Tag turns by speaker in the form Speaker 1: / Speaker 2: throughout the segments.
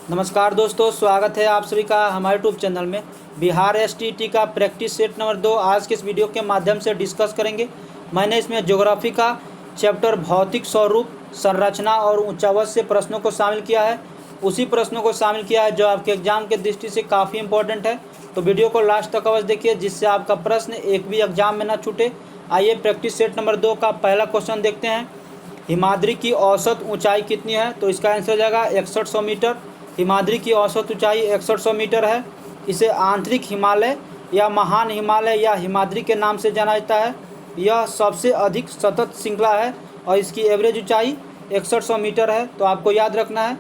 Speaker 1: नमस्कार दोस्तों, स्वागत है आप सभी का हमारे यूट्यूब चैनल में। बिहार एसटीईटी का प्रैक्टिस सेट नंबर 2 आज के इस वीडियो के माध्यम से डिस्कस करेंगे। मैंने इसमें ज्योग्राफी का चैप्टर भौतिक स्वरूप, संरचना और ऊंचावत से प्रश्नों को शामिल किया है। उसी प्रश्नों को शामिल किया है जो आपके एग्जाम के दृष्टि से काफ़ी इंपॉर्टेंट है। तो वीडियो को लास्ट तक अवश्य देखिए, जिससे आपका प्रश्न एक भी एग्जाम में ना छूटे। आइए प्रैक्टिस सेट नंबर 2 का पहला क्वेश्चन देखते हैं। हिमाद्री की औसत ऊंचाई कितनी है? तो इसका आंसर हो जाएगा 6100 मीटर। हिमाद्री की औसत ऊंचाई 6100 मीटर है। इसे आंतरिक हिमालय या महान हिमालय या हिमाद्री के नाम से जाना जाता है। यह सबसे अधिक सतत श्रृंखला है और इसकी एवरेज ऊंचाई 6100 मीटर है। तो आपको याद रखना है।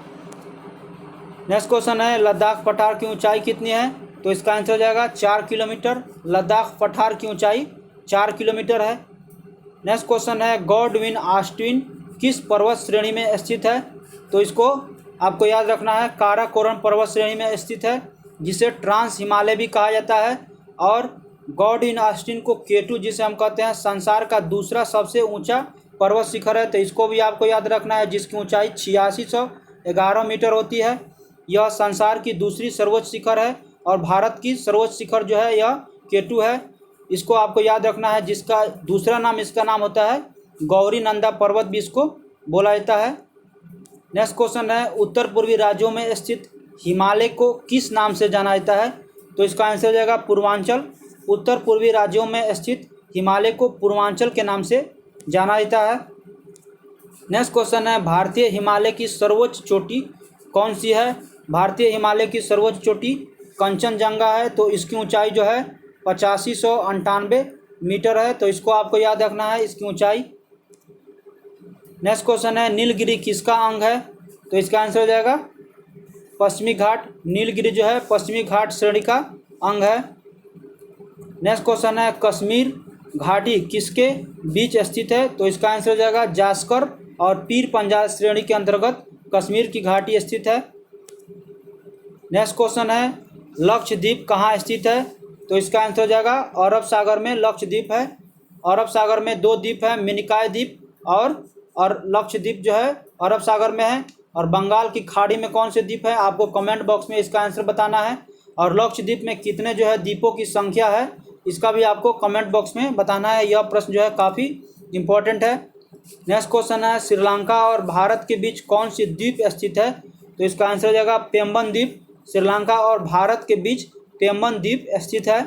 Speaker 1: नेक्स्ट क्वेश्चन है, लद्दाख पठार की ऊंचाई कितनी है? तो इसका आंसर हो जाएगा 4 किलोमीटर। लद्दाख पठार की ऊंचाई 4 किलोमीटर है। नेक्स्ट क्वेश्चन है, गॉडविन ऑस्टिन किस पर्वत श्रेणी में स्थित है? तो इसको आपको याद रखना है, काराकोरम पर्वत श्रेणी में स्थित है, जिसे ट्रांस हिमालय भी कहा जाता है। और गॉडविन ऑस्टिन को केटू जिसे हम कहते हैं संसार का दूसरा सबसे ऊंचा पर्वत शिखर है। तो इसको भी आपको याद रखना है, जिसकी ऊंचाई 8611 मीटर होती है। यह संसार की दूसरी सर्वोच्च शिखर है और भारत की सर्वोच्च शिखर जो है यह केटू है। इसको आपको याद रखना है, जिसका दूसरा नाम इसका नाम होता है गौरी नंदा पर्वत भी इसको बोला जाता है। नेक्स्ट क्वेश्चन है, उत्तर पूर्वी राज्यों में स्थित हिमालय को किस नाम से जाना जाता है? तो इसका आंसर हो जाएगा पूर्वांचल। उत्तर पूर्वी राज्यों में स्थित हिमालय को पूर्वांचल के नाम से जाना जाता है। नेक्स्ट क्वेश्चन है, भारतीय हिमालय की सर्वोच्च चोटी कौन सी है? भारतीय हिमालय की सर्वोच्च चोटी कंचनजंगा है। तो इसकी ऊंचाई जो है 8598 मीटर है। तो इसको आपको याद रखना है, इसकी ऊंचाई। नेक्स्ट क्वेश्चन है, नीलगिरी किसका अंग है? तो इसका आंसर हो जाएगा पश्चिमी घाट। नीलगिरी जो है पश्चिमी घाट श्रेणी का अंग है। नेक्स्ट क्वेश्चन है, कश्मीर घाटी किसके बीच स्थित है? तो इसका आंसर हो जाएगा जास्कर और पीर पंजाल श्रेणी के अंतर्गत कश्मीर की घाटी स्थित है। नेक्स्ट क्वेश्चन है, लक्षद्वीप कहाँ स्थित है? तो इसका आंसर हो जाएगा अरब सागर में लक्षद्वीप है। अरब सागर में 2 द्वीप है, मिनिकॉय द्वीप और लक्षद्वीप जो है अरब सागर में है। और बंगाल की खाड़ी में कौन से द्वीप है? आपको कमेंट बॉक्स में इसका आंसर बताना है। और लक्षद्वीप में कितने जो है द्वीपों की संख्या है, इसका भी आपको कमेंट बॉक्स में बताना है। यह प्रश्न जो है काफ़ी इम्पोर्टेंट है। नेक्स्ट क्वेश्चन है, श्रीलंका और भारत के बीच कौन सी द्वीप स्थित है? तो इसका आंसर हो जाएगा पेम्बन द्वीप। श्रीलंका और भारत के बीच पेम्बन द्वीप स्थित है।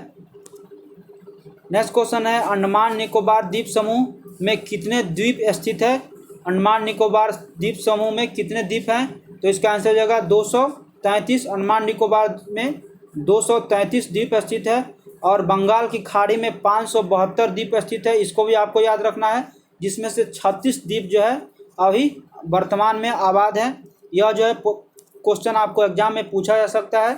Speaker 1: नेक्स्ट क्वेश्चन है, अंडमान निकोबार द्वीप समूह में कितने द्वीप स्थित है? अंडमान निकोबार द्वीप समूह में कितने द्वीप हैं? तो इसका आंसर हो जाएगा 233। अंडमान निकोबार में 233 द्वीप स्थित है। और बंगाल की खाड़ी में 572 द्वीप स्थित है। इसको भी आपको याद रखना है, जिसमें से 36 द्वीप जो है अभी वर्तमान में आबाद हैं। यह जो है क्वेश्चन आपको एग्जाम में पूछा जा सकता है।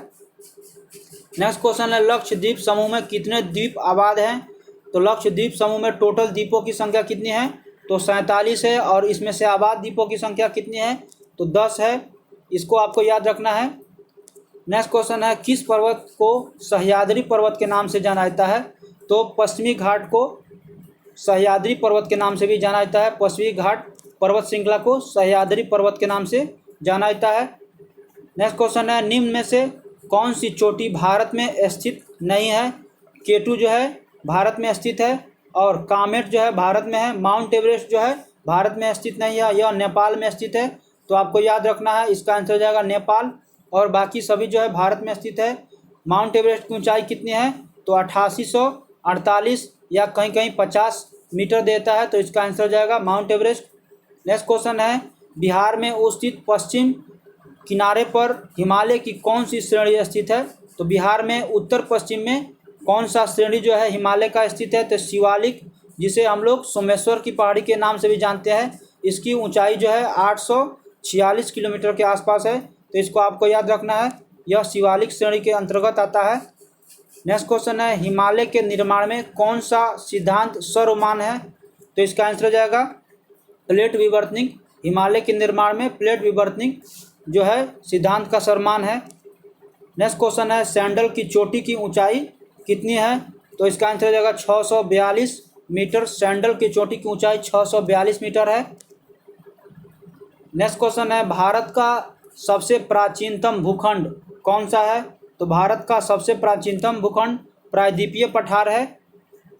Speaker 1: नेक्स्ट क्वेश्चन है, लक्षद्वीप समूह में कितने द्वीप आबाद हैं? तो लक्षद्वीप समूह में टोटल द्वीपों की संख्या कितनी है? तो 47 है। और इसमें से आबाद द्वीपों की संख्या कितनी है? तो 10 है। इसको आपको याद रखना है। नेक्स्ट क्वेश्चन है, किस पर्वत को सह्याद्री पर्वत के नाम से जाना जाता है? तो पश्चिमी घाट को सह्याद्री पर्वत के नाम से भी जाना जाता है। पश्चिमी घाट पर्वत श्रृंखला को सह्याद्री पर्वत के नाम से जाना जाता है। नेक्स्ट क्वेश्चन है, निम्न में से कौन सी चोटी भारत में स्थित नहीं है? केटू जो है भारत में स्थित है और कामेट जो है भारत में है। माउंट एवरेस्ट जो है भारत में स्थित नहीं है, यह नेपाल में स्थित है। तो आपको याद रखना है, इसका आंसर हो जाएगा नेपाल। और बाकी सभी जो है भारत में स्थित है। माउंट एवरेस्ट की ऊंचाई कितनी है? तो 8848 या कहीं कहीं 50 मीटर देता है। तो इसका आंसर हो जाएगा माउंट एवरेस्ट। नेक्स्ट क्वेश्चन है, बिहार में स्थित पश्चिम किनारे पर हिमालय की कौन सी श्रेणी स्थित है? तो बिहार में उत्तर पश्चिम में कौन सा श्रेणी जो है हिमालय का स्थित है? तो शिवालिक, जिसे हम लोग सोमेश्वर की पहाड़ी के नाम से भी जानते हैं। इसकी ऊंचाई जो है 846 किलोमीटर के आसपास है। तो इसको आपको याद रखना है, यह शिवालिक श्रेणी के अंतर्गत आता है। नेक्स्ट क्वेश्चन है, हिमालय के निर्माण में कौन सा सिद्धांत सर्वमान्य है? तो इसका आंसर हो जाएगा प्लेट विवर्तनिक। हिमालय के निर्माण में प्लेट विवर्तनिक जो है सिद्धांत का सर्वमान्य है। नेक्स्ट क्वेश्चन है, सैंडल की चोटी की ऊंचाई कितनी है? तो इसका आंसर हो जाएगा 642 मीटर। सैंडल की चोटी की ऊंचाई 642 मीटर है। नेक्स्ट क्वेश्चन है, भारत का सबसे प्राचीनतम भूखंड कौन सा है? तो भारत का सबसे प्राचीनतम भूखंड प्रायद्वीपीय पठार है,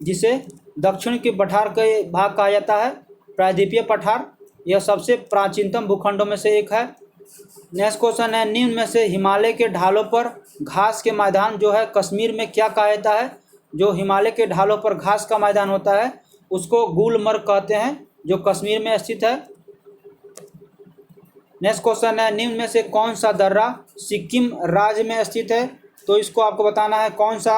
Speaker 1: जिसे दक्षिण के पठार का भाग कहा जाता है। प्रायद्वीपीय पठार यह सबसे प्राचीनतम भूखंडों में से एक है। नेक्स्ट क्वेश्चन है, निम्न में से हिमालय के ढालों पर घास के मैदान जो है कश्मीर में क्या कहा जाता है? जो हिमालय के ढालों पर घास का मैदान होता है उसको गुलमर्ग कहते हैं, जो कश्मीर में स्थित है। नेक्स्ट क्वेश्चन है, निम्न में से कौन सा दर्रा सिक्किम राज्य में स्थित है? तो इसको आपको बताना है कौन सा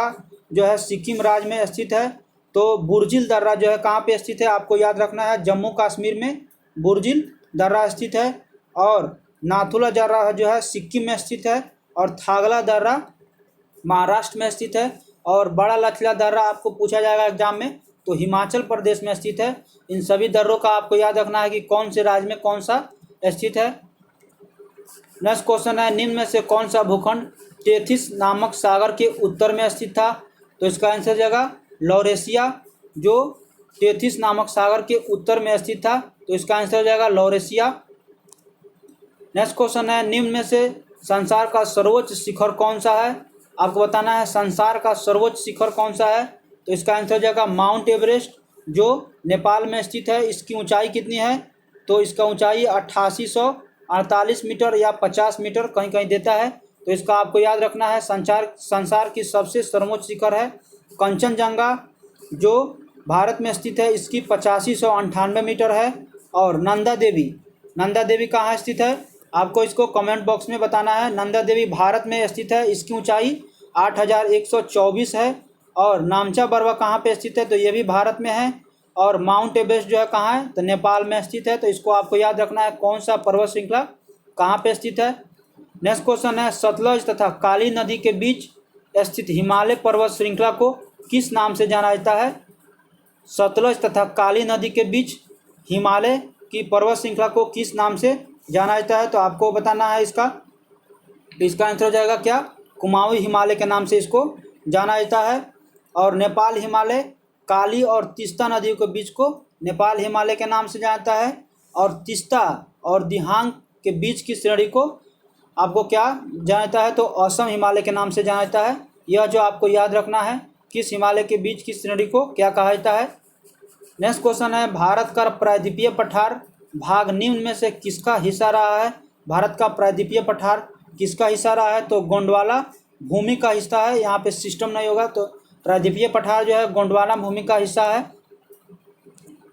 Speaker 1: जो है सिक्किम राज्य में स्थित है। तो बुर्जिल दर्रा जो है कहाँ पे स्थित है? आपको याद रखना है, जम्मू कश्मीर में बुर्जिल दर्रा स्थित है। और नाथुला दर्रा जो है सिक्किम में स्थित है। और थागला दर्रा महाराष्ट्र में स्थित है। और बड़ा लचला दर्रा आपको पूछा जाएगा एग्जाम में, तो हिमाचल प्रदेश में स्थित है। इन सभी दर्रों का आपको याद रखना है कि कौन से राज्य में कौन सा स्थित है। नेक्स्ट क्वेश्चन है, निम्न में से कौन सा भूखंड टेथिस नामक सागर के उत्तर में स्थित था? तो इसका आंसर हो जाएगा लॉरेशिया, जो टेथिस नामक सागर के उत्तर में स्थित था। तो इसका आंसर हो जाएगा लॉरेशिया। नेक्स्ट क्वेश्चन है, निम्न में से संसार का सर्वोच्च शिखर कौन सा है? आपको बताना है संसार का सर्वोच्च शिखर कौन सा है। तो इसका आंसर हो जाएगा माउंट एवरेस्ट, जो नेपाल में स्थित है। इसकी ऊंचाई कितनी है? तो इसका ऊंचाई 8848 मीटर या 50 मीटर कहीं कहीं देता है। तो इसका आपको याद रखना है, संसार की सबसे सर्वोच्च शिखर है कंचनजंगा, जो भारत में स्थित है। इसकी 8598 मीटर है। और नंदा देवी कहाँ स्थित है? आपको इसको कमेंट बॉक्स में बताना है। नंदा देवी भारत में स्थित है, इसकी ऊंचाई 8124 है। और नामचा बरवा कहाँ पे स्थित है? तो ये भी भारत में है। और माउंट एवरेस्ट जो है कहाँ है? तो नेपाल में स्थित है। तो इसको आपको याद रखना है, कौन सा पर्वत श्रृंखला कहाँ पे स्थित है। नेक्स्ट क्वेश्चन है, सतलज तथा काली नदी के बीच स्थित हिमालय पर्वत श्रृंखला को किस नाम से जाना जाता है? सतलज तथा काली नदी के बीच हिमालय की पर्वत श्रृंखला को किस नाम से जाना जाता है? तो आपको बताना है इसका आंसर हो जाएगा क्या? कुमाऊं हिमालय के नाम से इसको जाना जाता है। और नेपाल हिमालय काली और तीस्ता नदियों के बीच को नेपाल हिमालय के नाम से जाना जाता है। और तीस्ता और दिहांग के बीच की श्रेणी को आपको क्या जाना जाता है? तो असम हिमालय के नाम से जाना जाता है। यह जो आपको याद रखना है, किस हिमालय के बीच की श्रेणी को क्या कहा जाता है। नेक्स्ट क्वेश्चन है, भारत का प्रायद्वीपीय पठार भाग निम्न में से किसका हिस्सा रहा है? भारत का प्रायद्वीपीय पठार किसका हिस्सा रहा है? तो गोंडवाना भूमि का हिस्सा है। यहाँ पे सिस्टम नहीं होगा, तो प्रायद्वीपीय पठार जो है गोंडवाना भूमि का हिस्सा है।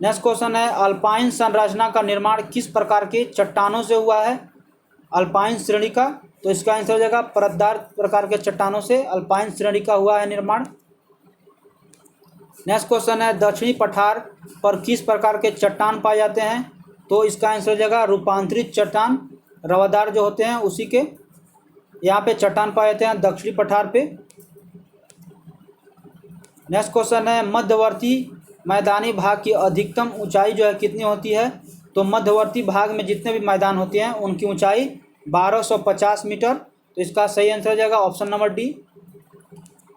Speaker 1: नेक्स्ट क्वेश्चन है, अल्पाइन संरचना का निर्माण किस प्रकार के चट्टानों से हुआ है? अल्पाइन श्रेणी का, तो इसका आंसर हो जाएगा परतदार प्रकार के चट्टानों से अल्पाइन श्रेणी का हुआ है निर्माण। नेक्स्ट क्वेश्चन है, दक्षिणी पठार पर किस प्रकार के चट्टान पाए जाते हैं? तो इसका आंसर हो जाएगा रूपांतरित चट्टान, रवादार जो होते हैं उसी के यहाँ पे चट्टान पाए जाते हैं दक्षिणी पठार पे। नेक्स्ट क्वेश्चन है, मध्यवर्ती मैदानी भाग की अधिकतम ऊंचाई जो है कितनी होती है? तो मध्यवर्ती भाग में जितने भी मैदान होते हैं उनकी ऊंचाई 1250 मीटर। तो इसका सही आंसर हो जाएगा option number D.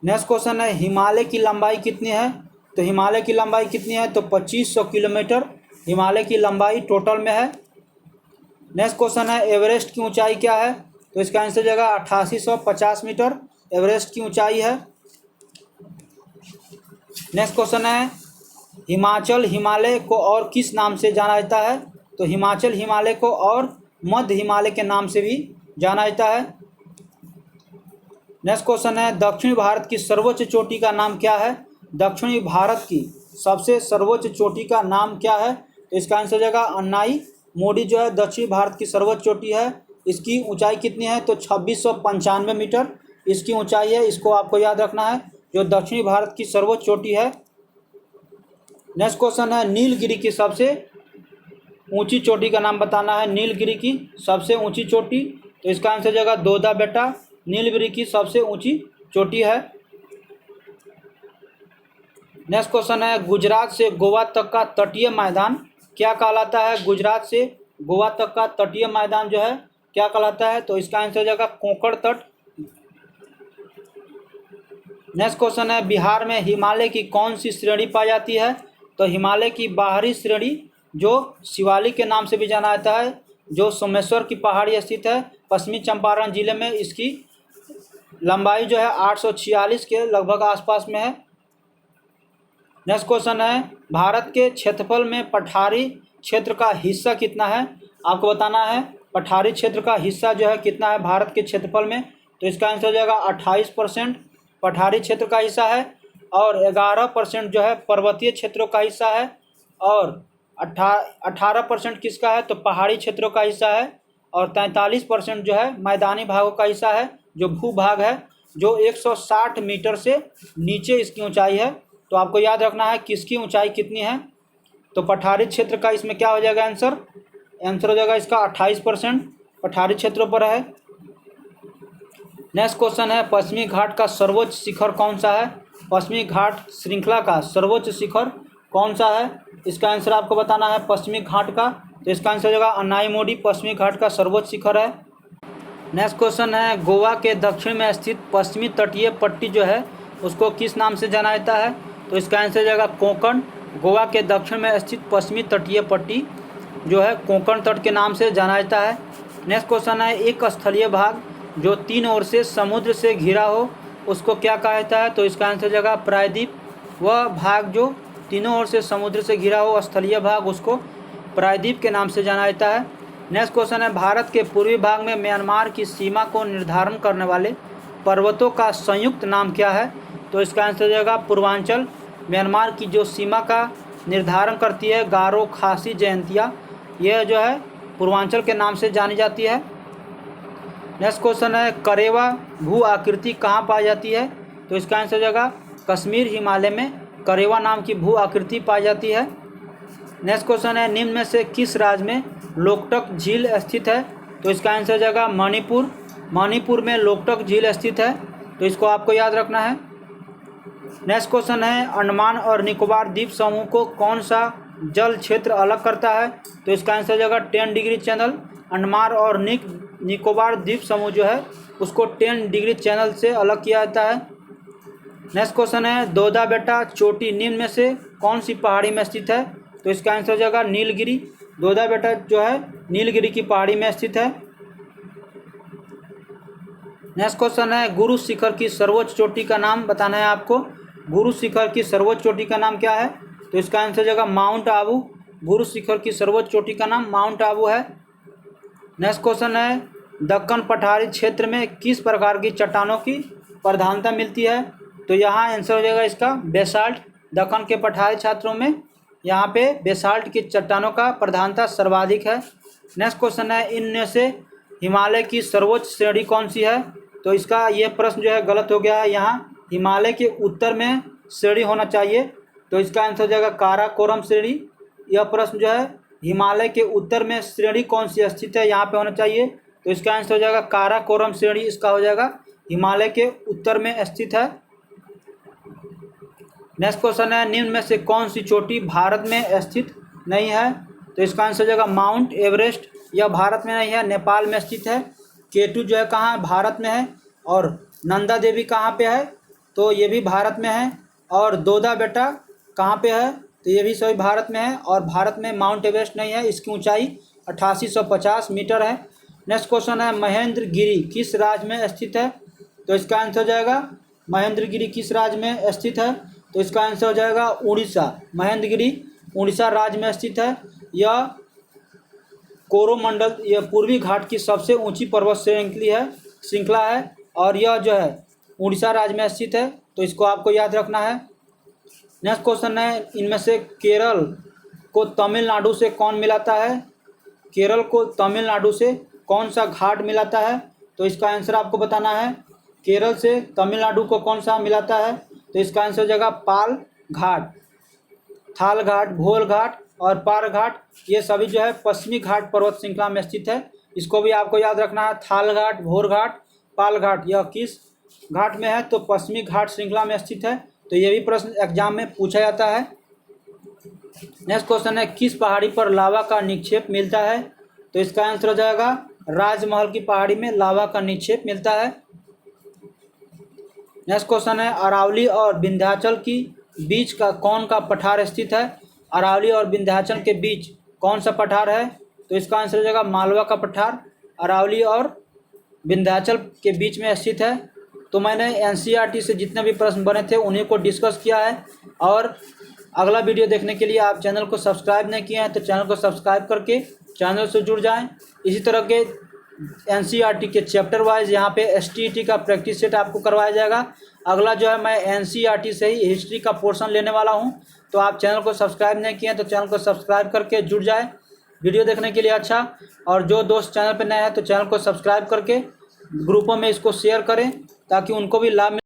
Speaker 1: Next question है, हिमालय की लंबाई कितनी है? तो हिमालय की लंबाई कितनी है? तो 2500 किलोमीटर हिमालय की लंबाई टोटल में है। नेक्स्ट क्वेश्चन है, एवरेस्ट की ऊंचाई क्या है? तो इसका आंसर हो जाएगा 8850 मीटर एवरेस्ट की ऊंचाई है। नेक्स्ट क्वेश्चन है, हिमाचल हिमालय को और किस नाम से जाना जाता है? तो हिमाचल हिमालय को और मध्य हिमालय के नाम से भी जाना जाता है। नेक्स्ट क्वेश्चन है, दक्षिणी भारत की सर्वोच्च चोटी का नाम क्या है? दक्षिणी भारत की सबसे सर्वोच्च चोटी का नाम क्या है? तो इसका आंसर हो जाएगा अन्नाई मोडी जो है दक्षिणी भारत की सर्वोच्च चोटी है। इसकी ऊंचाई कितनी है? तो 2695 मीटर इसकी ऊंचाई है। इसको आपको याद रखना है, जो दक्षिणी भारत की सर्वोच्च चोटी है। नेक्स्ट क्वेश्चन है, नीलगिरी की सबसे ऊंची चोटी का नाम बताना है। नीलगिरी की सबसे ऊंची चोटी, तो इसका आंसर हो जाएगा दोदा बेटा नीलगिरी की सबसे ऊंची चोटी है। नेक्स्ट क्वेश्चन है, गुजरात से गोवा तक का तटीय मैदान क्या कहलाता है? गुजरात से गोवा तक का तटीय मैदान जो है क्या कहलाता है? तो इसका आंसर हो जाएगा कोंकण तट। नेक्स्ट क्वेश्चन है, बिहार में हिमालय की कौन सी श्रेणी पाई जाती है? तो हिमालय की बाहरी श्रेणी जो शिवालिक के नाम से भी जाना जाता है, जो सोमेश्वर की पहाड़ी स्थित है पश्चिमी चंपारण जिले में। इसकी लंबाई जो है 846 के लगभग आसपास में है। नेक्स्ट क्वेश्चन है, भारत के क्षेत्रफल में पठारी क्षेत्र का हिस्सा कितना है? आपको बताना है पठारी क्षेत्र का हिस्सा जो है कितना है भारत के क्षेत्रफल में। तो इसका आंसर हो जाएगा 28% पठारी क्षेत्र का हिस्सा है, और 11% जो है पर्वतीय क्षेत्रों का हिस्सा है, और 18% किसका है तो पहाड़ी क्षेत्रों का हिस्सा है, और 43% जो है मैदानी भागों का हिस्सा है, जो भूभाग है, जो 160 मीटर से नीचे इसकी ऊंचाई है। तो आपको याद रखना है किसकी ऊंचाई कितनी है। तो पठारी क्षेत्र का इसमें क्या हो जाएगा आंसर हो जाएगा इसका 28% पठारी क्षेत्रों पर है। नेक्स्ट क्वेश्चन है, पश्चिमी घाट का सर्वोच्च शिखर कौन सा है? पश्चिमी घाट श्रृंखला का सर्वोच्च शिखर कौन सा है? इसका आंसर आपको बताना है पश्चिमी घाट का। तो इसका आंसर हो जाएगा अनाईमोडी पश्चिमी घाट का सर्वोच्च शिखर है। नेक्स्ट क्वेश्चन है, गोवा के दक्षिण में स्थित पश्चिमी तटीय पट्टी जो है उसको किस नाम से जाना जाता है? तो इसका आंसर हो जाएगा कोंकण। गोवा के दक्षिण में स्थित पश्चिमी तटीय पट्टी जो है कोंकण तट के नाम से जाना जाता है। नेक्स्ट क्वेश्चन है, एक स्थलीय भाग जो 3 ओर से समुद्र से घिरा हो उसको क्या कहा जाता है? तो इसका आंसर हो जाएगा प्रायद्वीप। वह भाग जो तीनों ओर से समुद्र से घिरा हो स्थलीय भाग उसको प्रायद्वीप के नाम से जाना जाता है। नेक्स्ट क्वेश्चन है, भारत के पूर्वी भाग में म्यांमार की सीमा को निर्धारण करने वाले पर्वतों का संयुक्त नाम क्या है? तो इसका आंसर हो जाएगा पूर्वांचल। म्यांमार की जो सीमा का निर्धारण करती है गारो, खासी, जयंतिया, यह जो है पूर्वांचल के नाम से जानी जाती है। नेक्स्ट क्वेश्चन है, करेवा भू आकृति कहाँ पाई जाती है? तो इसका आंसर हो जाएगा कश्मीर हिमालय में करेवा नाम की भू आकृति पाई जाती है। नेक्स्ट क्वेश्चन है, निम्न में से किस राज्य में लोकटक झील स्थित है? तो इसका आंसर हो जाएगा मणिपुर। मणिपुर में लोकटक झील स्थित है, तो इसको आपको याद रखना है। नेक्स्ट क्वेश्चन है, अंडमान और निकोबार द्वीप समूह को कौन सा जल क्षेत्र अलग करता है? तो इसका आंसर हो जाएगा 10 डिग्री चैनल। अंडमान और निकोबार द्वीप समूह जो है उसको 10 डिग्री चैनल से अलग किया जाता है। नेक्स्ट क्वेश्चन है, दोदा बेटा चोटी निम्न में से कौन सी पहाड़ी में स्थित है? तो इसका आंसर हो जाएगा नीलगिरी। दोदा बेटा जो है नीलगिरी की पहाड़ी में स्थित है। नेक्स्ट क्वेश्चन है, गुरु शिखर की सर्वोच्च चोटी का नाम बताना है आपको। गुरु शिखर की सर्वोच्च चोटी का नाम क्या है? तो इसका आंसर हो जाएगा माउंट आबू। गुरु शिखर की सर्वोच्च चोटी का नाम माउंट आबू है। नेक्स्ट क्वेश्चन है, दक्कन पठारी क्षेत्र में किस प्रकार की चट्टानों की प्रधानता मिलती है? तो यहाँ आंसर हो जाएगा इसका बेसाल्ट। दक्कन के पठारी क्षेत्रों में यहाँ पे बेसाल्ट की चट्टानों का प्रधानता सर्वाधिक है। नेक्स्ट क्वेश्चन है, इनमें से हिमालय की सर्वोच्च श्रेणी कौन सी है? तो इसका ये प्रश्न जो है गलत हो गया है। यहाँ हिमालय के उत्तर में श्रेणी होना चाहिए, तो इसका आंसर हो जाएगा काराकोरम श्रेणी। यह प्रश्न जो है हिमालय के उत्तर में श्रेणी कौन सी स्थित है यहाँ पे होना चाहिए, तो इसका आंसर हो जाएगा काराकोरम श्रेणी। इसका हो जाएगा हिमालय के उत्तर में स्थित है। नेक्स्ट क्वेश्चन है, निम्न में से कौन सी चोटी भारत में स्थित नहीं है? तो इसका आंसर हो जाएगा माउंट एवरेस्ट। यह भारत में नहीं है, नेपाल में स्थित है। केटू जो है कहाँ भारत में है, और नंदा देवी कहाँ पे है? तो ये भी भारत में है। और दोदा बेटा कहाँ पे है? तो ये भी सभी भारत में है, और भारत में माउंट एवरेस्ट नहीं है। इसकी ऊंचाई 8850 मीटर है। नेक्स्ट क्वेश्चन है, महेंद्रगिरी किस राज्य में स्थित है? तो इसका आंसर हो जाएगा महेंद्रगिरी किस राज्य में स्थित है? तो इसका आंसर हो जाएगा उड़ीसा। महेंद्रगिरी उड़ीसा राज्य में स्थित है। यह कोरोमंडल, यह पूर्वी घाट की सबसे ऊंची पर्वत श्रृंखला है, और यह जो है उड़ीसा राज्य में स्थित है। तो इसको आपको याद रखना है। नेक्स्ट क्वेश्चन है, इनमें से केरल को तमिलनाडु से कौन मिलाता है? केरल को तमिलनाडु से कौन सा घाट मिलाता है? तो इसका आंसर आपको बताना है। केरल से तमिलनाडु को कौन सा मिलाता है? तो इसका आंसर हो जाएगा पाल घाट। थाल घाट, भोल घाट और पार घाट, ये सभी जो है पश्चिमी घाट पर्वत श्रृंखला में स्थित है। इसको भी आपको याद रखना है। थाल घाट, भोर घाट, पाल घाट, यह किस घाट में है? तो पश्चिमी घाट श्रृंखला में स्थित है। तो ये भी प्रश्न एग्जाम में पूछा जाता है। नेक्स्ट क्वेश्चन है, किस पहाड़ी पर लावा का निक्षेप मिलता है? तो इसका आंसर हो जाएगा राजमहल की पहाड़ी में लावा का निक्षेप मिलता है। नेक्स्ट क्वेश्चन है, अरावली और विंध्याचल की बीच का कौन का पठार स्थित है? अरावली और विंध्याचल के बीच कौन सा पठार है? तो इसका आंसर हो जाएगा मालवा का पठार अरावली और विंध्याचल के बीच में स्थित है। तो मैंने एनसीईआरटी से जितने भी प्रश्न बने थे उन्हीं को डिस्कस किया है। और अगला वीडियो देखने के लिए आप चैनल को सब्सक्राइब नहीं किए हैं तो चैनल को सब्सक्राइब करके चैनल से जुड़ जाएं। इसी तरह के एनसीईआरटी के चैप्टर वाइज यहाँ पे एसटीईटी का प्रैक्टिस सेट आपको करवाया जाएगा। अगला जो है मैं एनसीईआरटी से ही हिस्ट्री का पोर्शन लेने वाला हूँ। तो आप चैनल को सब्सक्राइब नहीं किए हैं तो चैनल को सब्सक्राइब करके जुड़ जाए वीडियो देखने के लिए। अच्छा, और जो दोस्त चैनल पर नए हैं तो चैनल को सब्सक्राइब करके ग्रुपों में इसको शेयर करें ताकि उनको भी लाभ